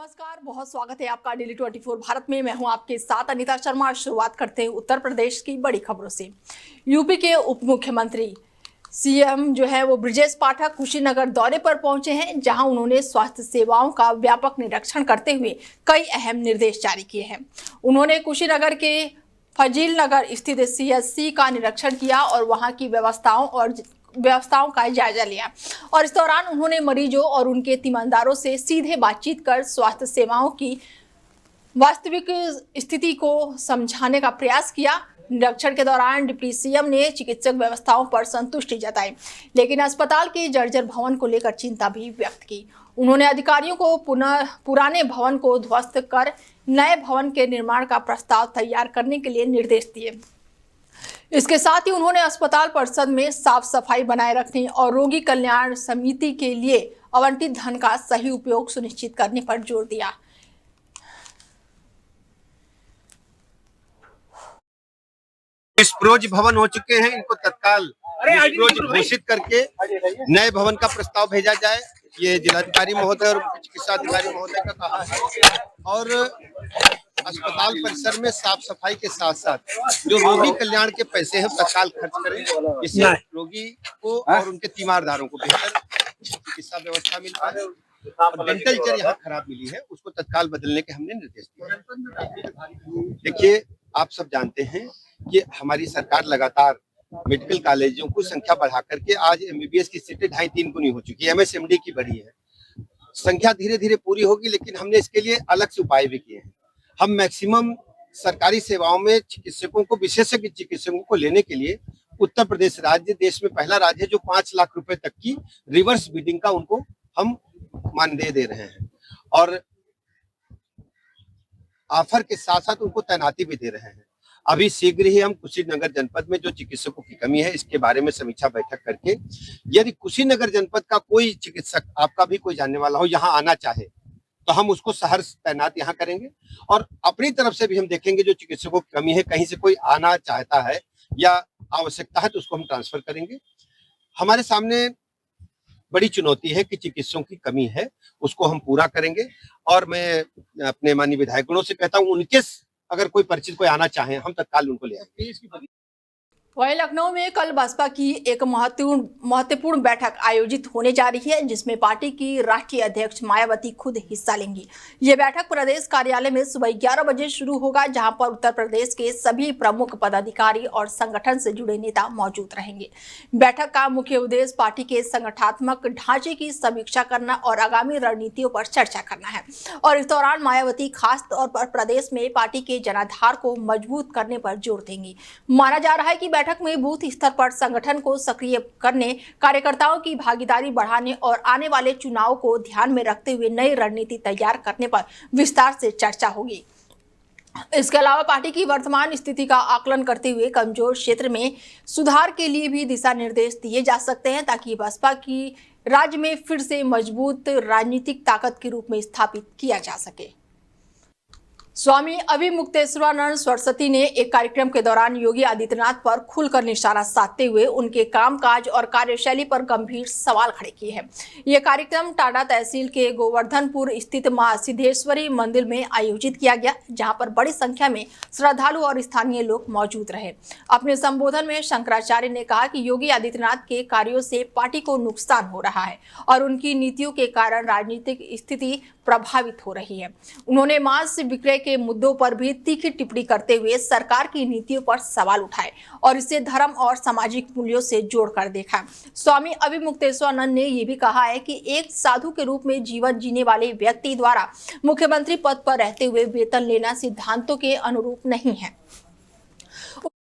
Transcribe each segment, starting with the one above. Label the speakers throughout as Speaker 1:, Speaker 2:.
Speaker 1: नमस्कार, बहुत स्वागत है आपका डेली 24 भारत में। मैं हूं आपके साथ अनीता शर्मा। शुरुआत करते हैं उत्तर प्रदेश की बड़ी खबरों से। यूपी के उप मुख्यमंत्री सीएम जो है वो ब्रजेश पाठक कुशीनगर दौरे पर पहुंचे हैं, जहां उन्होंने स्वास्थ्य सेवाओं का व्यापक निरीक्षण करते हुए कई अहम निर्देश जारी किए हैं। उन्होंने कुशीनगर के फजील नगर स्थित सीएचसी का निरीक्षण किया और वहां की व्यवस्थाओं का जायजा लिया और इस दौरान उन्होंने मरीजों और उनके तीमारदारों से सीधे बातचीत कर स्वास्थ्य सेवाओं की वास्तविक स्थिति को समझाने का प्रयास किया। निरीक्षण के दौरान डिप्टी सीएम ने चिकित्सक व्यवस्थाओं पर संतुष्टि जताई, लेकिन अस्पताल के जर्जर भवन को लेकर चिंता भी व्यक्त की। उन्होंने अधिकारियों को पुराने भवन को ध्वस्त कर नए भवन के निर्माण का प्रस्ताव तैयार करने के लिए निर्देश दिए। इसके साथ ही उन्होंने अस्पताल परिसर में साफ सफाई बनाए रखने और रोगी कल्याण समिति के लिए आवंटित धन का सही उपयोग सुनिश्चित करने पर जोर दिया।
Speaker 2: निष्प्रोज भवन हो चुके हैं, इनको तत्काल निष्प्रोज घोषित करके नए भवन का प्रस्ताव भेजा जाए, ये जिलाधिकारी महोदय और मुख्य चिकित्सा अधिकारी महोदय का कहा है। और अस्पताल परिसर में साफ सफाई के साथ साथ जो रोगी कल्याण के पैसे हैं तत्काल खर्च करें, जिससे रोगी को और उनके तीमारदारों को बेहतर चिकित्सा व्यवस्था मिल पाए। डेंटल चेयर यहाँ खराब मिली है, उसको तत्काल बदलने के हमने निर्देश दिए। देखिए, आप सब जानते हैं कि हमारी सरकार लगातार मेडिकल कॉलेजों को संख्या बढ़ा करके आज एमबीबीएस की सीटें 2.5-3 गुनी हो चुकी है, एमएसएमडी की बढ़ी है। संख्या धीरे धीरे पूरी होगी, लेकिन हमने इसके लिए अलग से उपाय भी किए हैं। हम मैक्सिमम सरकारी सेवाओं में चिकित्सकों को, विशेषज्ञ चिकित्सकों को लेने के लिए उत्तर प्रदेश राज्य देश में पहला राज्य है जो 5 लाख रुपए तक की रिवर्स बिडिंग का उनको हम मानदेय दे रहे हैं और ऑफर के साथ साथ उनको तैनाती भी दे रहे हैं। अभी शीघ्र ही हम कुशीनगर जनपद में जो चिकित्सकों की कमी है इसके बारे में समीक्षा बैठक करके, यदि कुशीनगर जनपद का कोई चिकित्सक, आपका भी कोई जानने वाला हो, यहाँ आना चाहे तो हम उसको सहर्ष तैनात यहाँ करेंगे और अपनी तरफ से भी हम देखेंगे जो चिकित्सकों की कमी है, कहीं से कोई आना चाहता है या आवश्यकता है तो उसको हम ट्रांसफर करेंगे। हमारे सामने बड़ी चुनौती है कि चिकित्सकों की कमी है, उसको हम पूरा करेंगे और मैं अपने माननीय विधायकों से कहता हूँ, उनके अगर कोई परिचित कोई आना चाहे हम तत्काल उनको ले आएंगे।
Speaker 1: वहीं लखनऊ में कल बसपा की एक महत्वपूर्ण बैठक आयोजित होने जा रही है, जिसमें पार्टी की राष्ट्रीय अध्यक्ष मायावती खुद हिस्सा लेंगी। ये बैठक प्रदेश कार्यालय में सुबह 11 बजे शुरू होगा, जहां पर उत्तर प्रदेश के सभी प्रमुख पदाधिकारी और संगठन से जुड़े नेता मौजूद रहेंगे। बैठक का मुख्य उद्देश्य पार्टी के संगठनात्मक ढांचे की समीक्षा करना और आगामी रणनीतियों पर चर्चा करना है और इस दौरान मायावती खास तौर पर प्रदेश में पार्टी के जनाधार को मजबूत करने पर जोर देंगी। माना जा रहा है कि बैठक में बूथ स्तर पर संगठन को सक्रिय करने, कार्यकर्ताओं की भागीदारी बढ़ाने और आने वाले चुनाव को ध्यान में रखते हुए नई रणनीति तैयार करने पर विस्तार से चर्चा होगी। इसके अलावा पार्टी की वर्तमान स्थिति का आकलन करते हुए कमजोर क्षेत्र में सुधार के लिए भी दिशा निर्देश दिए जा सकते हैं, ताकि बसपा की राज्य में फिर से मजबूत राजनीतिक ताकत के रूप में स्थापित किया जा सके। स्वामी अभिमुक्तेश्वरानंद सरस्वती ने एक कार्यक्रम के दौरान योगी आदित्यनाथ पर खुलकर निशाना साधते हुए उनके कामकाज और कार्यशैली पर गंभीर सवाल खड़े किए हैं। यह कार्यक्रम टांडा तहसील के गोवर्धनपुर स्थित मां सिद्धेश्वरी मंदिर में आयोजित किया गया, जहां पर बड़ी संख्या में श्रद्धालु और स्थानीय लोग मौजूद रहे। अपने संबोधन में शंकराचार्य ने कहा कि योगी आदित्यनाथ के कार्यों से पार्टी को नुकसान हो रहा है और उनकी नीतियों के कारण राजनीतिक स्थिति प्रभावित हो रही है। उन्होंने मांस विक्रय के मुद्दों पर भी तीखी टिप्पणी करते हुए सरकार की नीतियों पर सवाल उठाए और इसे धर्म और सामाजिक मूल्यों से जोड़कर देखा। स्वामी अभिमुक्तेश्वरानंद ने यह भी कहा है कि एक साधु के रूप में जीवन जीने वाले व्यक्ति द्वारा मुख्यमंत्री पद पर रहते हुए वेतन लेना सिद्धांतों के अनुरूप नहीं है।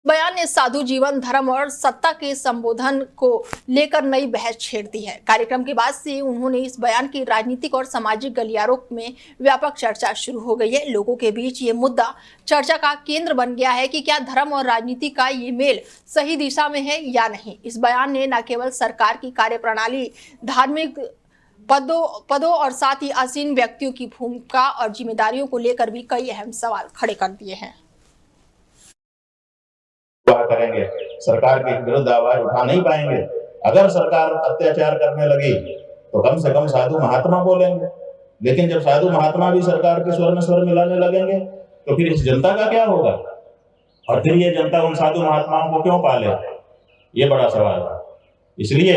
Speaker 1: बयान ने साधु जीवन, धर्म और सत्ता के संबोधन को लेकर नई बहस छेड़ दी है। कार्यक्रम के बाद से उन्होंने इस बयान की राजनीतिक और सामाजिक गलियारों में व्यापक चर्चा शुरू हो गई है। लोगों के बीच ये मुद्दा चर्चा का केंद्र बन गया है कि क्या धर्म और राजनीति का ये मेल सही दिशा में है या नहीं। इस बयान ने न केवल सरकार की कार्यप्रणाली, धार्मिक पदों और साथ ही आसीन व्यक्तियों की भूमिका और जिम्मेदारियों को लेकर भी कई अहम सवाल खड़े कर दिए हैं।
Speaker 3: करेंगे, सरकार के विरुद्ध आवाज उठा नहीं पाएंगे। अगर सरकार अत्याचार करने लगी तो कम से कम साधु महात्मा बोलेंगे। लेकिन जब साधु महात्मा भी सरकार के स्वर में स्वर मिलाने लगेंगे तो फिर इस जनता का क्या होगा? और फिर ये जनता उन साधु महात्माओं को क्यों पाले? ये बड़ा सवाल है। इसलिए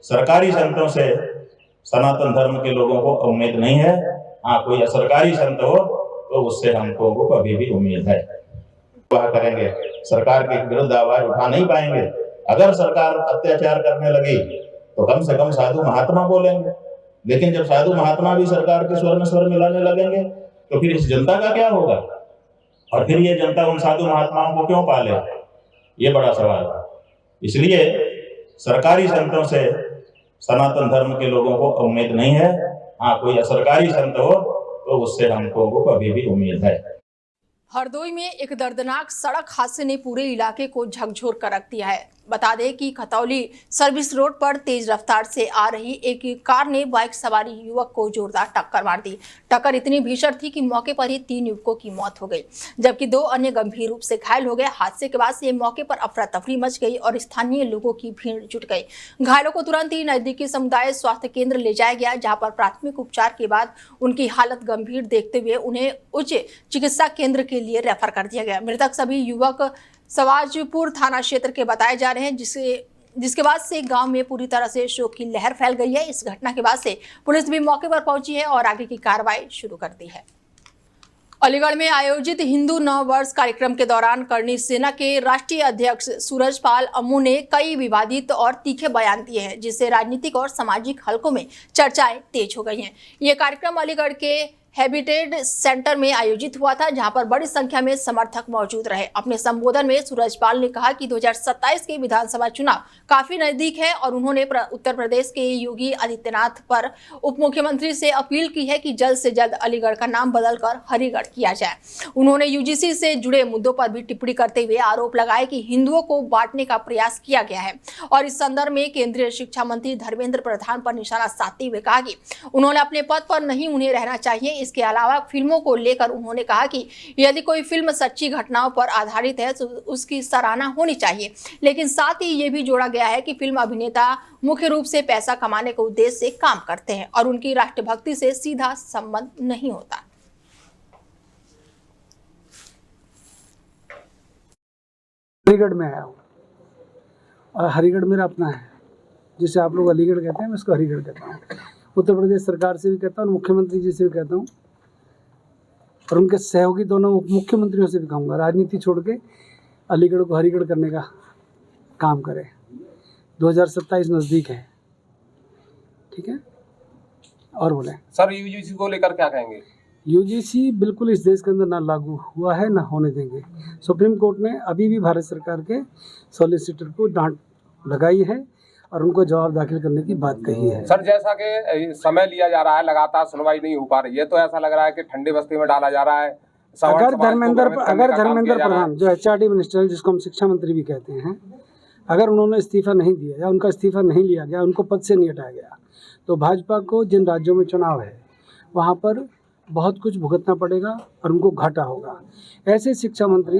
Speaker 3: सरकारी संतों से सनातन धर्म के लोगों को उम्मीद नहीं है। हाँ, कोई असरकारी संत हो तो उससे हमको कभी भी उम्मीद है। वह करेंगे, सरकार के विरुद्ध आवाज उठा नहीं पाएंगे। अगर सरकार अत्याचार करने लगी तो कम से कम साधु महात्मा बोलेंगे, लेकिन जब साधु महात्मा भी सरकार के स्वर में स्वर मिलाने लगेंगे तो फिर इस जनता का क्या होगा? और फिर ये जनता उन साधु महात्माओं को क्यों पाले? ये बड़ा सवाल है। इसलिए सरकारी संतों से सनातन धर्म के लोगों को उम्मीद नहीं है। हाँ, कोई असरकारी संत हो तो उससे हमको कभी भी उम्मीद है।
Speaker 1: हरदोई में एक दर्दनाक सड़क हादसे ने पूरे इलाके को झकझोर कर रख दिया है। बता दें कि खतौली सर्विस रोड पर तेज रफ्तार से आ रही एक कार ने बाइक सवारी युवक को जोरदार टक्कर मार दी। टक्कर इतनी भीषण थी कि मौके पर ही 3 युवकों की मौत हो गई, जबकि 2 अन्य गंभीर रूप से घायल हो गए। हादसे के बाद से मौके पर अफरा तफरी मच गई और स्थानीय लोगों की भीड़ जुट गई। घायलों को तुरंत ही नजदीकी समुदाय स्वास्थ्य केंद्र ले जाया गया, जहाँ पर प्राथमिक उपचार के बाद उनकी हालत गंभीर देखते हुए उन्हें उच्च चिकित्सा केंद्र के लिए रेफर कर दिया गया। मृतक सभी युवक सवाजपुर थाना क्षेत्र के बताए जा रहे हैं, जिसके बाद से गांव में पूरी तरह से शोक की लहर फैल गई है। इस घटना के बाद से पुलिस भी मौके पर पहुंची है और आगे की कार्रवाई शुरू कर दी है। अलीगढ़ में आयोजित हिंदू नव वर्ष कार्यक्रम के दौरान करणी सेना के राष्ट्रीय अध्यक्ष सूरजपाल अम्मू ने कई विवादित और तीखे बयान दिए हैं, जिससे राजनीतिक और सामाजिक हलकों में चर्चाएं तेज हो गई हैं। ये कार्यक्रम अलीगढ़ के हैबिटेट सेंटर में आयोजित हुआ था, जहां पर बड़ी संख्या में समर्थक मौजूद रहे। अपने संबोधन में सूरजपाल ने कहा कि 2027 के विधानसभा चुनाव काफी नजदीक है और उन्होंने उत्तर प्रदेश के योगी आदित्यनाथ पर उप मुख्यमंत्री से अपील की है कि जल्द से जल्द अलीगढ़ का नाम बदलकर हरिगढ़ किया जाए। उन्होंने यूजीसी से जुड़े मुद्दों पर भी टिप्पणी करते हुए आरोप लगाया कि हिंदुओं को बांटने का प्रयास किया गया है और इस संदर्भ में केंद्रीय शिक्षा मंत्री धर्मेंद्र प्रधान पर निशाना साधते हुए कहा कि उन्होंने अपने पद पर नहीं उन्हें रहना चाहिए। इसके अलावा फिल्मों को लेकर उन्होंने कहा कि यदि कोई फिल्म सच्ची घटनाओं पर आधारित है तो उसकी सराहना होनी चाहिए, लेकिन साथ ही ये भी जोड़ा गया है कि फिल्म अभिनेता मुख्य रूप से पैसा कमाने के उद्देश्य से काम करते हैं और उनकी राष्ट्रभक्ति से सीधा संबंध नहीं होता।
Speaker 4: हरिगढ़ में आया हूँ और हरिगढ़ मेरा अपना है, जिसे आप लोग अलीगढ़ कहते हैं, मैं इसको हरिगढ़ कहता हूँ। उत्तर प्रदेश सरकार से भी कहता हूँ, मुख्यमंत्री जी से भी कहता हूँ और उनके सहयोगी दोनों उप मुख्यमंत्रियों से भी कहूँगा, राजनीति छोड़ के अलीगढ़ को हरिगढ़ करने का काम करें। 2027 नज़दीक है, ठीक है। और बोले
Speaker 5: सर, यूजीसी को लेकर क्या कहेंगे?
Speaker 4: यूजीसी बिल्कुल इस देश के अंदर ना लागू हुआ है, ना होने देंगे। सुप्रीम कोर्ट ने अभी भी भारत सरकार के सॉलिसिटर को डांट लगाई है और उनको जवाब दाखिल करने की बात कही है।
Speaker 5: सर, जैसा कि समय लिया जा रहा है, लगातार सुनवाई नहीं हो पा रही है, तो ऐसा लग रहा है कि ठंडे बस्ती में डाला जा रहा है।
Speaker 4: अगर धर्मेंद्र प्रधान जो एचआरडी मिनिस्टर है, जिसको हम शिक्षा मंत्री भी कहते हैं, अगर उन्होंने इस्तीफा नहीं दिया या उनका इस्तीफा नहीं लिया गया, उनको पद से नहीं हटाया गया, तो भाजपा को जिन राज्यों में चुनाव है वहाँ पर बहुत कुछ भुगतना पड़ेगा और उनको घाटा होगा। ऐसे शिक्षा मंत्री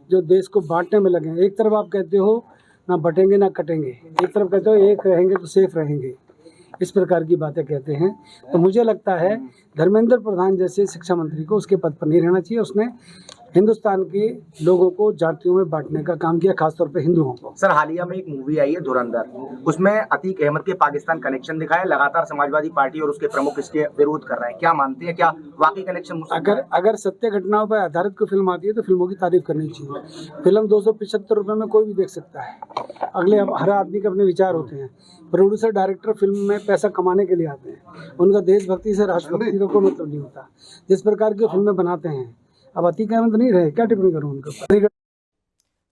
Speaker 4: जो देश को बांटने में लगे हैं, एक तरफ आप कहते हो ना बटेंगे ना कटेंगे, एक तरफ कहते हो एक रहेंगे तो सेफ रहेंगे, इस प्रकार की बातें कहते हैं। तो मुझे लगता है धर्मेंद्र प्रधान जैसे शिक्षा मंत्री को उसके पद पर नहीं रहना चाहिए। उसने हिंदुस्तान के लोगों को जातियों में बांटने का काम किया, खासतौर पे हिंदुओं को।
Speaker 6: सर, हालिया में एक मूवी आई है धुरंधर, उसमें अतीक अहमद के पाकिस्तान कनेक्शन दिखाया। लगातार समाजवादी पार्टी और उसके प्रमुख इसके विरोध कर रहे हैं, क्या मानते हैं, क्या वाकई कनेक्शन?
Speaker 4: अगर सत्य घटनाओं पर आधारित कोई फिल्म आती है तो फिल्मों की तारीफ करनी चाहिए। फिल्म 275 रुपये में कोई भी देख सकता है। अगले हर आदमी के अपने विचार होते हैं। प्रोड्यूसर डायरेक्टर फिल्म में पैसा कमाने के लिए आते हैं, उनका देशभक्ति से राष्ट्रभक्ति का कोई मतलब नहीं होता। जिस प्रकार की फिल्में बनाते हैं, अब अतीक अहमद नहीं रहे, क्या टिप्पणी करूं उनके ऊपर।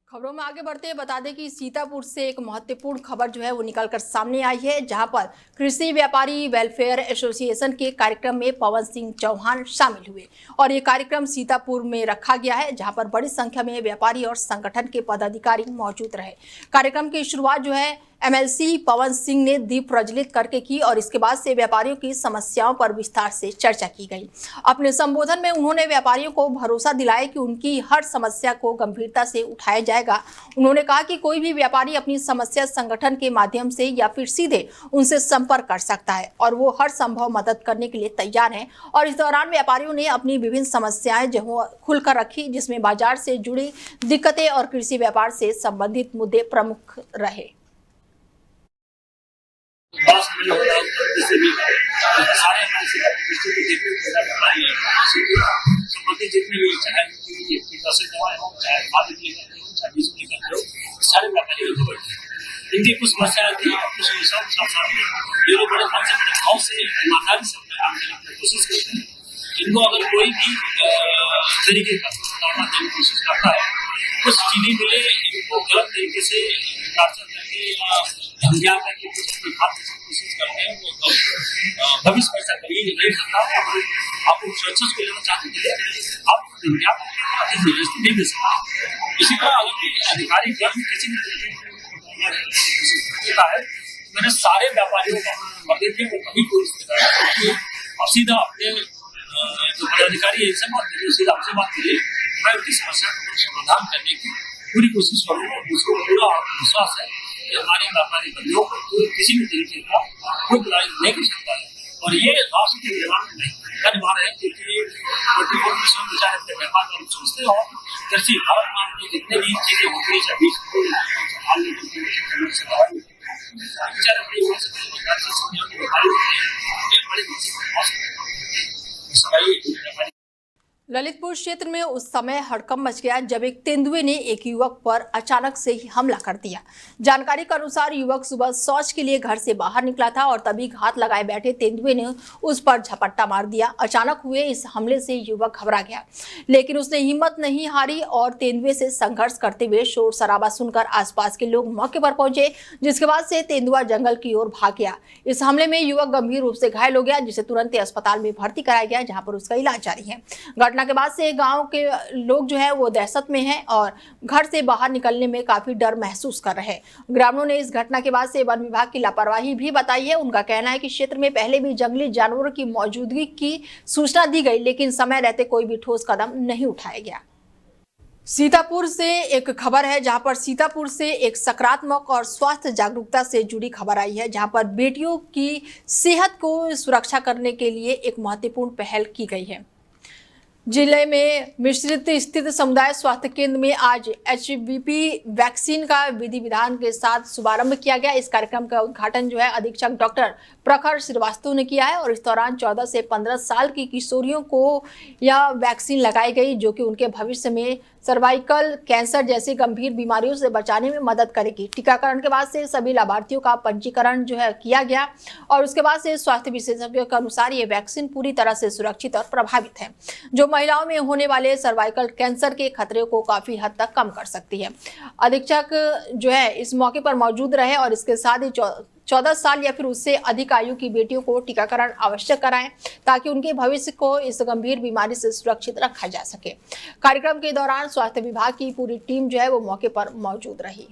Speaker 1: खबरों में आगे बढ़ते बता दें कि सीतापुर से एक महत्वपूर्ण खबर जो है वो निकलकर सामने आई है, जहां पर कृषि व्यापारी वेलफेयर एसोसिएशन के कार्यक्रम में पवन सिंह चौहान शामिल हुए और ये कार्यक्रम सीतापुर में रखा गया है, जहां पर बड़ी संख्या में व्यापारी और संगठन के पदाधिकारी मौजूद रहे। कार्यक्रम की शुरुआत जो है एमएलसी पवन सिंह ने दीप प्रज्वलित करके की और इसके बाद से व्यापारियों की समस्याओं पर विस्तार से चर्चा की गई। अपने संबोधन में उन्होंने व्यापारियों को भरोसा दिलाया कि उनकी हर समस्या को गंभीरता से उठाया जाएगा। उन्होंने कहा कि कोई भी व्यापारी अपनी समस्या संगठन के माध्यम से या फिर सीधे उनसे संपर्क कर सकता है और वो हर संभव मदद करने के लिए तैयार हैं। और इस दौरान व्यापारियों ने अपनी विभिन्न समस्याएं जो खुलकर रखी, जिसमें बाजार से जुड़ी दिक्कतें और कृषि व्यापार से संबंधित मुद्दे प्रमुख रहे।
Speaker 7: जितने भी चाहे सारे व्यापारी इनकी कुछ समस्याएं थी, कुछ ये लोग बड़े भाव से ईमानदारी से अपना काम करने की कोशिश करते हैं। इनको अगर कोई भी तरीके का करना देने की कोशिश करता है, कुछ चीनी मिले इनको गलत तरीके से टार्चर करके या धमकियां करके कुछ अपनी बात करने की कोशिश करते हैं, वो भविष्य में ऐसा कभी नहीं करता। आपको सुरक्षा को लेना चाहते हैं, आप धमकियां करके नहीं दे सकते। इसी तरह अगर अधिकारी किसी भी तरीके होता है, मैंने सारे व्यापारियों को मदद दी, वो कभी कोई और सीधा अपने जो पदाधिकारी है इनसे बात करिए, सीधा हमसे बात करिए, मैं उनकी समस्या को समाधान करने की पूरी कोशिश करूँगा। मुझको पूरा विश्वास है कि हमारे व्यापारी बंधुओं को किसी भी तरीके का कोई बुराई नहीं कर सकता है और ये राष्ट्र के निर्माण में नहीं कर पा रहे हैं, क्योंकि बेचारे अपने व्यापार का सोचते हैं और कृषि भारत में जितने भी चीजें होती है, चाहे बीज
Speaker 1: ललितपुर क्षेत्र में उस समय हड़कंप मच गया जब एक तेंदुए ने एक युवक पर अचानक से ही हमला कर दिया। जानकारी के अनुसार युवक सुबह शौच के लिए घर से बाहर निकला था और तभी घात लगाए बैठे तेंदुए ने उस पर झपट्टा मार दिया। अचानक हुए इस हमले से युवक घबरा गया, लेकिन उसने हिम्मत नहीं हारी और तेंदुए से संघर्ष करते हुए शोर शराबा सुनकर आसपास के लोग मौके पर पहुंचे, जिसके बाद से तेंदुआ जंगल की ओर भाग गया। इस हमले में युवक गंभीर रूप से घायल हो गया, जिसे तुरंत अस्पताल में भर्ती कराया गया, जहाँ पर उसका इलाज जारी है। घटना के बाद से गांव के लोग जो है वो दहशत में हैं और घर से बाहर निकलने में काफी डर महसूस कर रहे हैं। ग्रामीणों ने इस घटना के बाद से वन विभाग की लापरवाही भी बताई है। उनका कहना है कि क्षेत्र में पहले भी जंगली जानवरों की मौजूदगी की सूचना दी गई, लेकिन समय रहते कोई भी ठोस कदम नहीं उठाया गया। सीतापुर से एक खबर है, जहां पर सीतापुर से एक सकारात्मक और स्वास्थ्य जागरूकता से जुड़ी खबर आई है, जहां पर बेटियों की सेहत को सुरक्षा करने के लिए एक महत्वपूर्ण पहल की गई है। जिले में मिश्रित स्थित समुदाय स्वास्थ्य केंद्र में आज HVP वैक्सीन का विधि विधान के साथ शुभारंभ किया गया। इस कार्यक्रम का उद्घाटन जो है अधीक्षक डॉक्टर प्रखर श्रीवास्तव ने किया है और इस दौरान 14 से 15 साल की किशोरियों को यह वैक्सीन लगाई गई, जो कि उनके भविष्य में सर्वाइकल कैंसर जैसी गंभीर बीमारियों से बचाने में मदद करेगी। टीकाकरण के बाद से सभी लाभार्थियों का पंजीकरण जो है किया गया और उसके बाद से स्वास्थ्य विशेषज्ञों के अनुसार ये वैक्सीन पूरी तरह से सुरक्षित और प्रभावित है, जो महिलाओं में होने वाले सर्वाइकल कैंसर के खतरे को काफी हद तक कम कर सकती है। अधीक्षक जो है इस मौके पर मौजूद रहे और इसके साथ ही 14 साल या फिर उससे अधिक आयु की बेटियों को टीकाकरण अवश्य कराएं, ताकि उनके भविष्य को इस गंभीर बीमारी से सुरक्षित रखा जा सके। कार्यक्रम के दौरान स्वास्थ्य विभाग की पूरी टीम जो है वो मौके पर मौजूद रही।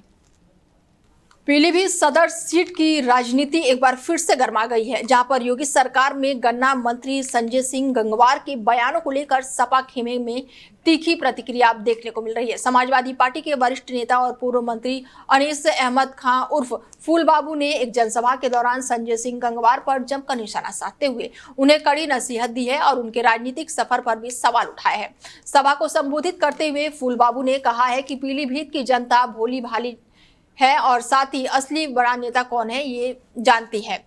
Speaker 1: पीलीभीत सदर सीट की राजनीति एक बार फिर से गर्मा गई है, जहां पर योगी सरकार में गन्ना मंत्री संजय सिंह गंगवार के बयानों को लेकर सपा खेमे में तीखी प्रतिक्रिया देखने को मिल रही है। समाजवादी पार्टी के वरिष्ठ नेता और पूर्व मंत्री अनीस अहमद खां उर्फ फूल बाबू ने एक जनसभा के दौरान संजय सिंह गंगवार पर जमकर निशाना साधते हुए उन्हें कड़ी नसीहत दी है और उनके राजनीतिक सफर पर भी सवाल उठाए हैं। सभा को संबोधित करते हुए फूल बाबू ने कहा है कि पीलीभीत की जनता भोली भाली है और साथ ही असली बड़ा नेता कौन है ये जानती है।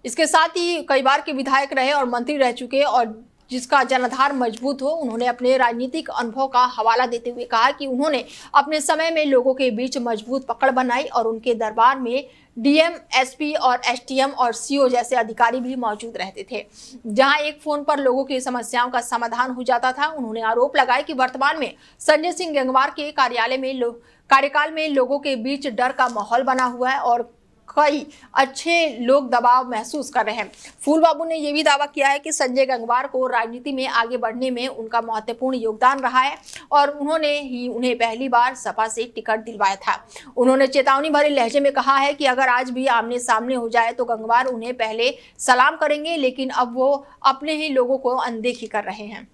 Speaker 1: इसके साथ ही कई बार के विधायक रहे और मंत्री रह चुके और जिसका जनाधार मजबूत हो। उन्होंने अपने राजनीतिक अनुभव का हवाला देते हुए कहा कि उन्होंने अपने समय में लोगों के बीच मजबूत पकड़ बनाई और उनके दरबार में डीएम, एसपी और एसटीएम और सीओ जैसे अधिकारी भी मौजूद रहते थे, जहां एक फोन पर लोगों की समस्याओं का समाधान हो जाता था। उन्होंने आरोप लगाया कि वर्तमान में संजय सिंह गंगवार के कार्यकाल में लोगों के बीच डर का माहौल बना हुआ है और कई अच्छे लोग दबाव महसूस कर रहे हैं। फूल बाबू ने यह भी दावा किया है कि संजय गंगवार को राजनीति में आगे बढ़ने में उनका महत्वपूर्ण योगदान रहा है और उन्होंने ही उन्हें पहली बार सपा से टिकट दिलवाया था। उन्होंने चेतावनी भरे लहजे में कहा है कि अगर आज भी आमने सामने हो जाए तो गंगवार उन्हें पहले सलाम करेंगे, लेकिन अब वो अपने ही लोगों को अनदेखी कर रहे हैं।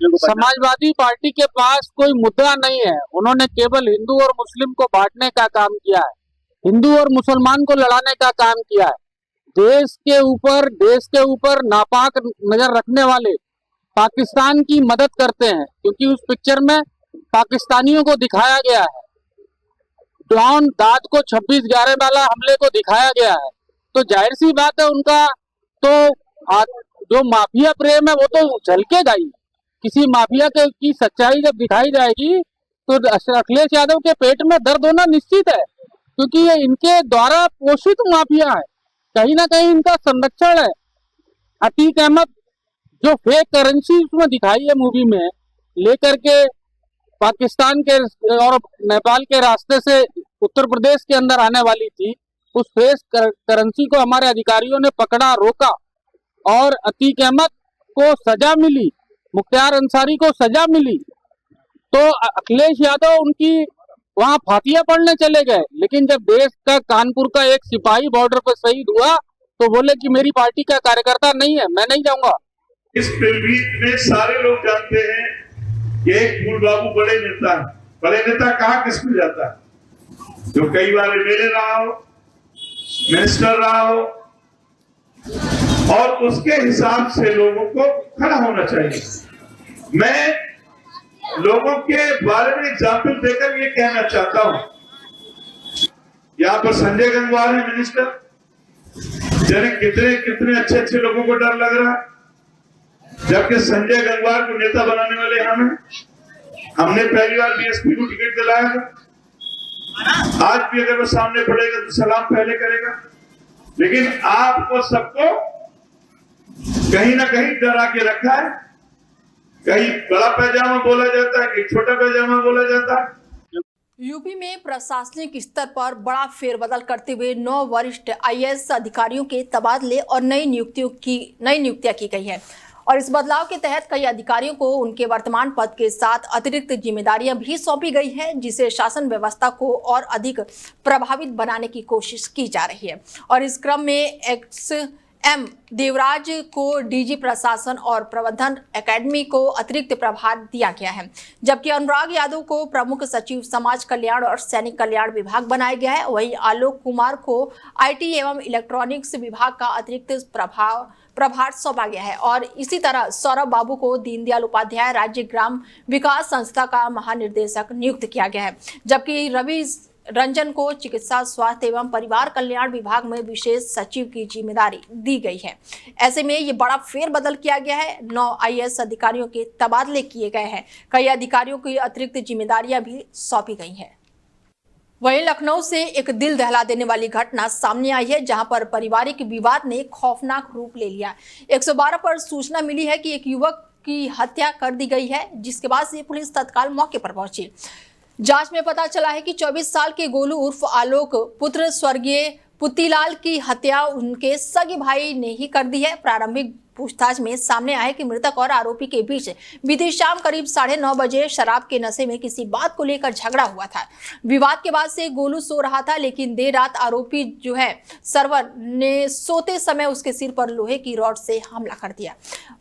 Speaker 8: समाजवादी पार्टी के पास कोई मुद्दा नहीं है। उन्होंने केवल हिंदू और मुस्लिम को बांटने का काम किया है, हिंदू और मुसलमान को लड़ाने का काम किया है। देश के ऊपर नापाक नजर रखने वाले पाकिस्तान की मदद करते हैं, क्योंकि उस पिक्चर में पाकिस्तानियों को दिखाया गया है, डॉन दाद को 26/11 वाला हमले को दिखाया गया है। तो जाहिर सी बात है उनका तो जो माफिया प्रेम है वो तो झलकेगा ही। किसी माफिया की सच्चाई जब दिखाई जाएगी तो अखिलेश यादव के पेट में दर्द होना निश्चित है, क्योंकि ये इनके द्वारा पोषित माफिया है, कहीं ना कहीं इनका संरक्षण है। अतीक अहमद जो फेक करेंसी उसमें दिखाई है मूवी में, लेकर के पाकिस्तान के और नेपाल के रास्ते से उत्तर प्रदेश के अंदर आने वाली थी, उस फेक करेंसी को हमारे अधिकारियों ने पकड़ा, रोका और अतीक अहमद को सजा मिली, मुख्तार अंसारी को सजा मिली। तो अखिलेश यादव उनकी वहां फातिया पढ़ने चले गए, लेकिन जब देश का कानपुर का एक सिपाही बॉर्डर पर शहीद हुआ तो बोले कि मेरी पार्टी का कार्यकर्ता नहीं है, मैं नहीं जाऊंगा।
Speaker 9: इस पीढ़ी में सारे लोग जानते हैं कि एक फूल बाबू बड़े नेता है। बड़े नेता कहाँ किसमें जाता है? जो कई बार एमएलए रहा हो, मिनिस्टर रहा हो, और उसके हिसाब से लोगों को खड़ा होना चाहिए। मैं लोगों के बारे में एग्जाम्पल देकर ये कहना चाहता हूं, यहाँ पर संजय गंगवार है मिनिस्टर, जाने कितने अच्छे लोगों को डर लग रहा है, जबकि संजय गंगवार को नेता बनाने वाले हमने पहली बार बीएसपी को टिकट दिलाया था। आज भी अगर वो सामने पड़ेगा तो सलाम पहले करेगा, लेकिन आपको सबको कहीं ना कहीं डरा के रखा है। कहीं बड़ा पैजामा बोला जाता है, कहीं छोटा पैजामा बोला जाता है।
Speaker 1: यूपी में प्रशासनिक स्तर पर बड़ा फेरबदल करते हुए 9 वरिष्ठ आईएएस अधिकारियों के तबादले और नई नियुक्तियां की गई है और इस बदलाव के तहत कई अधिकारियों को उनके वर्तमान पद के साथ अतिरिक्त जिम्मेदारियां भी सौंपी गई हैं, जिससे शासन व्यवस्था को और अधिक प्रभावित बनाने की कोशिश की जा रही है। और इस क्रम में XM देवराज को डीजी प्रशासन और प्रबंधन एकेडमी को अतिरिक्त प्रभार दिया गया है, जबकि अनुराग यादव को प्रमुख सचिव समाज कल्याण और सैनिक कल्याण विभाग बनाया गया है। वहीं आलोक कुमार को IT एवं इलेक्ट्रॉनिक्स विभाग का अतिरिक्त प्रभार सौंपा गया है और इसी तरह सौरभ बाबू को दीनदयाल उपाध्याय राज्य ग्राम विकास संस्था का महानिर्देशक नियुक्त किया गया है, जबकि रवि रंजन को चिकित्सा स्वास्थ्य एवं परिवार कल्याण विभाग में विशेष सचिव की जिम्मेदारी दी गई है। ऐसे में ये बड़ा फेरबदल किया गया है। 9 IAS अधिकारियों के तबादले किए गए हैं, कई अधिकारियों की अतिरिक्त जिम्मेदारियां भी सौंपी गई हैं। वहीं लखनऊ से एक दिल दहला देने वाली घटना सामने आई है, जहां पर पारिवारिक विवाद ने खौफनाक रूप ले लिया। 112 पर सूचना मिली है कि एक युवक की हत्या कर दी गई है, जिसके बाद से पुलिस तत्काल मौके पर पहुंची। जांच में पता चला है कि 24 साल के गोलू उर्फ आलोक पुत्र स्वर्गीय पुत्तीलाल की हत्या उनके सगे भाई ने ही कर दी है। प्रारंभिक पूछताछ में सामने आया कि मृतक और आरोपी के बीच बीती शाम करीब 9:30 बजे शराब के नशे में किसी बात को लेकर झगड़ा हुआ था। विवाद के बाद से गोलू सो रहा था, लेकिन देर रात आरोपी जो है सरवर ने सोते समय उसके सिर पर लोहे की रॉड से हमला कर दिया।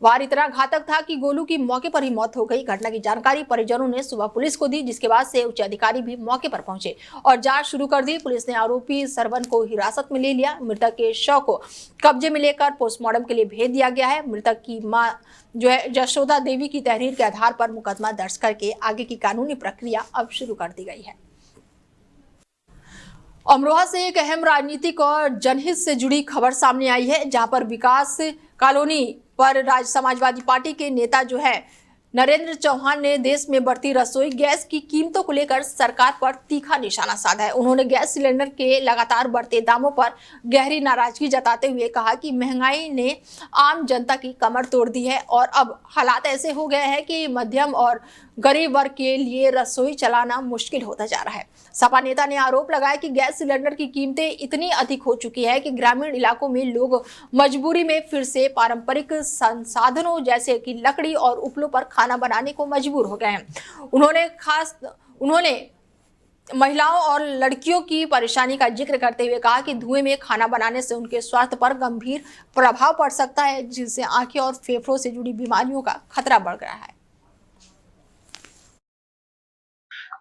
Speaker 1: वार इतना घातक था कि गोलू की मौके पर ही मौत हो गई। घटना की जानकारी परिजनों ने सुबह पुलिस को दी, जिसके बाद से उच्च अधिकारी भी मौके पर पहुंचे और जांच शुरू कर दी। पुलिस ने आरोपी सरवन को हिरासत में ले लिया। मृतक के शव को कब्जे में लेकर पोस्टमार्टम के लिए भेज दिया गया है। मृतक की मां जो है यशोदा देवी की तहरीर के आधार पर मुकदमा दर्ज करके आगे की कानूनी प्रक्रिया अब शुरू कर दी गई है। अमरोहा से एक अहम राजनीतिक और जनहित से जुड़ी खबर सामने आई है, जहां पर विकास कॉलोनी पर समाजवादी पार्टी के नेता जो है नरेंद्र चौहान ने देश में बढ़ती रसोई गैस की कीमतों को लेकर सरकार पर तीखा निशाना साधा है। उन्होंने गैस सिलेंडर के लगातार बढ़ते दामों पर गहरी नाराजगी जताते हुए कहा कि महंगाई ने आम जनता की कमर तोड़ दी है और अब हालात ऐसे हो गए हैं कि मध्यम और गरीब वर्ग के लिए रसोई चलाना मुश्किल होता जा रहा है। सपा नेता ने आरोप लगाया कि गैस सिलेंडर की कीमतें इतनी अधिक हो चुकी है कि ग्रामीण इलाकों में लोग मजबूरी में फिर से पारंपरिक संसाधनों जैसे कि लकड़ी और उपलों पर खाना बनाने को मजबूर हो गए हैं। उन्होंने महिलाओं और लड़कियों की परेशानी का जिक्र करते हुए कहा कि धुएं में खाना बनाने से उनके स्वास्थ्य पर गंभीर प्रभाव पड़ सकता है, जिससे आंखें और फेफड़ों से जुड़ी बीमारियों का खतरा बढ़ गया है।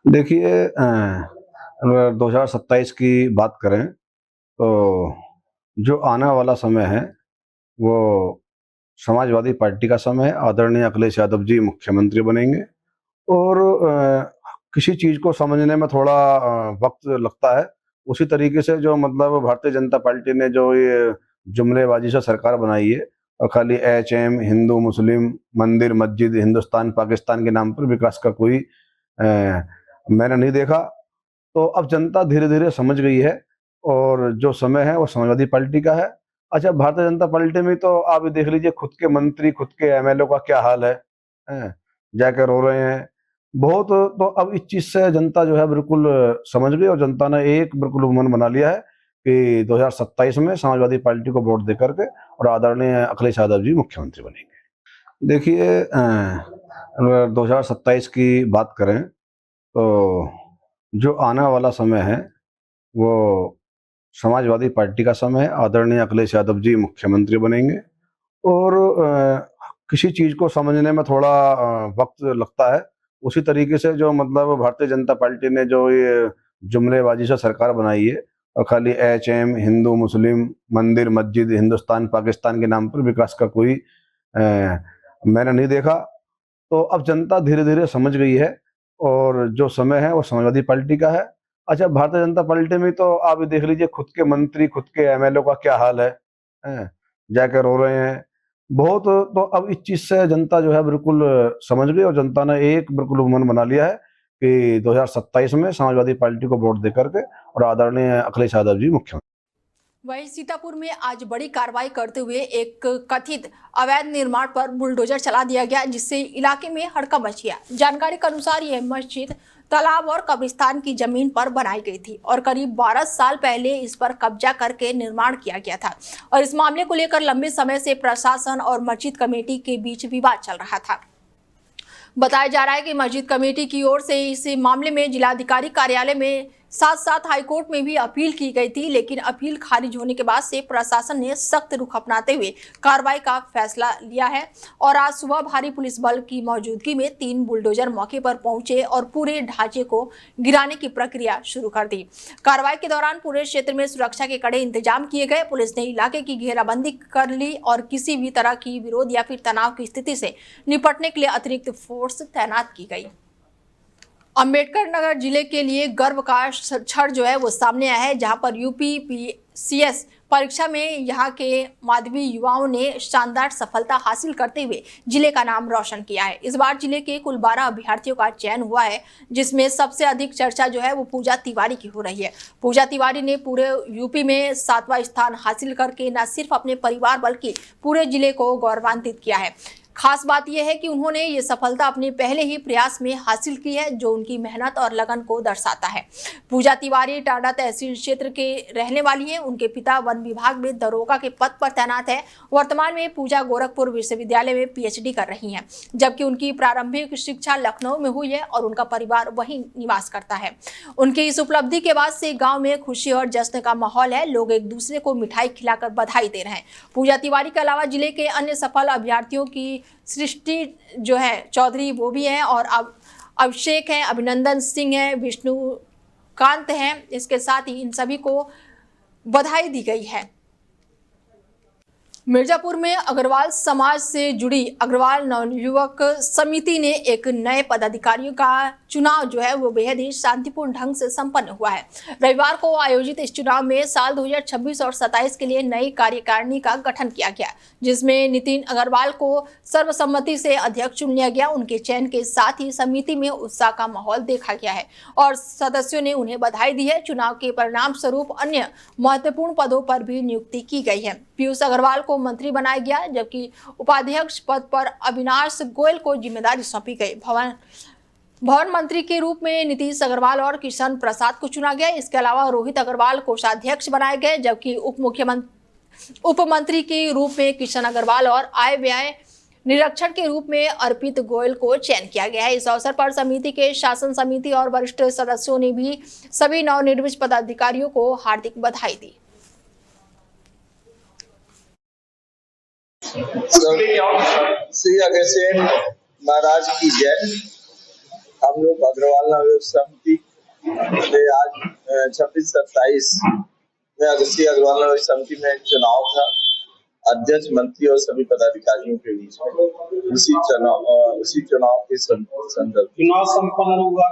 Speaker 10: देखिए, 2027 की बात करें तो जो आने वाला समय है वो समाजवादी पार्टी का समय है। आदरणीय अखिलेश यादव जी मुख्यमंत्री बनेंगे और किसी चीज़ को समझने में थोड़ा वक्त लगता है। उसी तरीके से जो मतलब भारतीय जनता पार्टी ने जो ये जुमलेबाजी से सरकार बनाई है और खाली HM हिंदू मुस्लिम मंदिर मस्जिद हिंदुस्तान पाकिस्तान के नाम पर विकास का कोई मैंने नहीं देखा। तो अब जनता धीरे धीरे समझ गई है और जो समय है वो समाजवादी पार्टी का है। अच्छा, भारतीय जनता पार्टी में तो आप देख लीजिए खुद के मंत्री खुद के MLA का क्या हाल है, जाकर रो रहे हैं बहुत। तो अब इस चीज से जनता जो है बिल्कुल समझ गई और जनता ने एक बिल्कुल मन बना लिया है कि 2027 में समाजवादी पार्टी को वोट दे करके और आदरणीय अखिलेश यादव जी मुख्यमंत्री बनेंगे। देखिए, 2027 की बात करें तो जो आने वाला समय है वो समाजवादी पार्टी का समय है। आदरणीय अखिलेश यादव जी मुख्यमंत्री बनेंगे और किसी चीज़ को समझने में थोड़ा वक्त लगता है। उसी तरीके से जो मतलब भारतीय जनता पार्टी ने जो ये जुमलेबाजी से सरकार बनाई है और खाली HM हिंदू मुस्लिम मंदिर मस्जिद हिंदुस्तान पाकिस्तान के नाम पर विकास का कोई मैंने नहीं देखा। तो अब जनता धीरे धीरे समझ गई है और जो समय है वो समाजवादी पार्टी का है। अच्छा, भारतीय जनता पार्टी में तो आप देख लीजिए खुद के मंत्री खुद के MLA का क्या हाल है, जाकर रो रहे हैं बहुत। तो अब इस चीज से जनता जो है बिल्कुल समझ गई और जनता ने एक बिल्कुल मन बना लिया है कि 2027 में समाजवादी पार्टी को वोट दे करके और आदरणीय अखिलेश यादव जी मुख्यमंत्री।
Speaker 1: वहीं सीतापुर में आज बड़ी कार्रवाई करते हुए एक कथित अवैध निर्माण पर बुलडोजर चला दिया गया, जिससे इलाके में हड़कंप मच गया। जानकारी के अनुसार यह मस्जिद तालाब और कब्रिस्तान की जमीन पर बनाई गई थी और करीब 12 साल पहले इस पर कब्जा करके निर्माण किया गया था और इस मामले को लेकर लंबे समय से प्रशासन और मस्जिद कमेटी के बीच विवाद चल रहा था। बताया जा रहा है कि मस्जिद कमेटी की ओर से इस मामले में जिलाधिकारी कार्यालय में साथ साथ हाईकोर्ट में भी अपील की गई थी, लेकिन अपील खारिज होने के बाद से प्रशासन ने सख्त रुख अपनाते हुए कार्रवाई का फैसला लिया है और आज सुबह भारी पुलिस बल की मौजूदगी में 3 बुलडोजर मौके पर पहुंचे और पूरे ढांचे को गिराने की प्रक्रिया शुरू कर दी। कार्रवाई के दौरान पूरे क्षेत्र में सुरक्षा के कड़े इंतजाम किए गए। पुलिस ने इलाके की घेराबंदी कर ली और किसी भी तरह की विरोध या फिर तनाव की स्थिति से निपटने के लिए अतिरिक्त फोर्स तैनात की गई। अंबेडकर नगर जिले के लिए गर्व का क्षण जो है वो सामने आया है, जहां पर UPPCS परीक्षा में यहां के माध्यमी युवाओं ने शानदार सफलता हासिल करते हुए जिले का नाम रोशन किया है। इस बार जिले के कुल 12 अभ्यर्थियों का चयन हुआ है, जिसमें सबसे अधिक चर्चा जो है वो पूजा तिवारी की हो रही है। पूजा तिवारी ने पूरे यूपी में 7वां स्थान हासिल करके न सिर्फ अपने परिवार बल्कि पूरे जिले को गौरवान्वित किया है। खास बात यह है कि उन्होंने ये सफलता अपने पहले ही प्रयास में हासिल की है, जो उनकी मेहनत और लगन को दर्शाता है। पूजा तिवारी टांडा तहसील क्षेत्र के रहने वाली हैं। उनके पिता वन विभाग में दरोगा के पद पर तैनात है। वर्तमान में पूजा गोरखपुर विश्वविद्यालय में PhD कर रही हैं, जबकि उनकी प्रारंभिक शिक्षा लखनऊ में हुई है और उनका परिवार वहीं निवास करता है। उनकी इस उपलब्धि के बाद से गाँव में खुशी और जश्न का माहौल है। लोग एक दूसरे को मिठाई खिलाकर बधाई दे रहे हैं। पूजा तिवारी के अलावा जिले के अन्य सफल अभ्यर्थियों की सृष्टि जो है चौधरी वो भी हैं और अभिषेक हैं, अभिनंदन सिंह हैं, विष्णुकांत हैं। इसके साथ ही इन सभी को बधाई दी गई है। मिर्जापुर में अग्रवाल समाज से जुड़ी अग्रवाल नवयुवक समिति ने एक नए पदाधिकारियों का चुनाव जो है वो बेहद ही शांतिपूर्ण ढंग से संपन्न हुआ है। रविवार को आयोजित इस चुनाव में साल 2026 और 27 के लिए नई कार्यकारिणी का गठन किया गया, जिसमें नितिन अग्रवाल को सर्वसम्मति से अध्यक्ष चुन लिया गया। उनके चयन के साथ ही समिति में उत्साह का माहौल देखा गया है और सदस्यों ने उन्हें बधाई दी है। चुनाव के परिणाम स्वरूप अन्य महत्वपूर्ण पदों पर भी नियुक्ति की गई है। पीयूष अग्रवाल को मंत्री बनाया गया, जबकि उपाध्यक्ष पद पर अविनाश गोयल को जिम्मेदारी सौंपी गई। भवन मंत्री के रूप में नीतीश अग्रवाल और किशन प्रसाद को चुना गया। इसके अलावा रोहित अग्रवाल कोषाध्यक्ष बनाए गए, जबकि उप मंत्री के रूप में किशन अग्रवाल और आय व्यय निरीक्षण के रूप में अर्पित गोयल को चयन किया गया है। इस अवसर पर समिति के शासन समिति और वरिष्ठ सदस्यों ने भी सभी नवनिर्वाचित पदाधिकारियों को हार्दिक बधाई दी।
Speaker 11: श्री अग्रसेन महाराज की जय। हम लोग अग्रवाल नवयुवक समिति में आज 26-27 में श्री अग्रवाल नवयुवक समिति में चुनाव था, अध्यक्ष, मंत्री और सभी पदाधिकारियों के बीच में। उसी चुनाव के संदर्भ
Speaker 8: चुनाव संपन्न हुआ।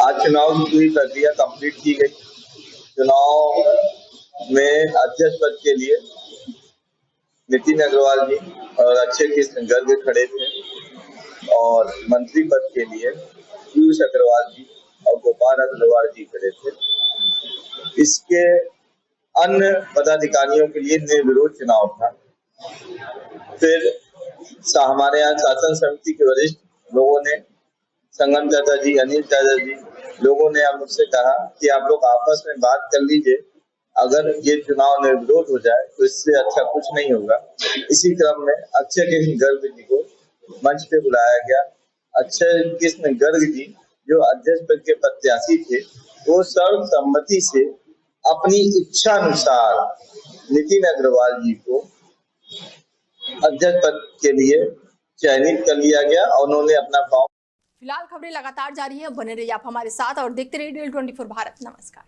Speaker 11: आज चुनाव की पूरी प्रक्रिया कंप्लीट की गई। चुनाव में अध्यक्ष पद के लिए नितिन अग्रवाल जी और अक्षय कृष्ण गर्ग खड़े थे और मंत्री पद के लिए पीयूष अग्रवाल जी और गोपाल अग्रवाल जी खड़े थे। इसके अन्य पदाधिकारियों के लिए निर्विरोध चुनाव था। फिर हमारे यहाँ शासन समिति के वरिष्ठ लोगों ने, संगम चाचा जी, अनिल चाचा जी, लोगों ने हम मुझसे कहा कि आप लोग आपस में बात कर लीजिए, अगर ये चुनाव निर्विरोध हो जाए तो इससे अच्छा कुछ नहीं होगा। इसी क्रम में अक्षय कृष्ण गर्ग जी को मंच पे बुलाया गया। अक्षय कृष्ण गर्ग जी जो अध्यक्ष पद के प्रत्याशी थे, वो सर्वसम्मति से अपनी इच्छा अनुसार नितिन अग्रवाल जी को अध्यक्ष पद के लिए चयनित कर लिया गया और उन्होंने अपना फॉर्म।
Speaker 1: फिलहाल खबरें लगातार जारी है, बने रहिए आप हमारे साथ और देखते रहिए DL 24 भारत। नमस्कार।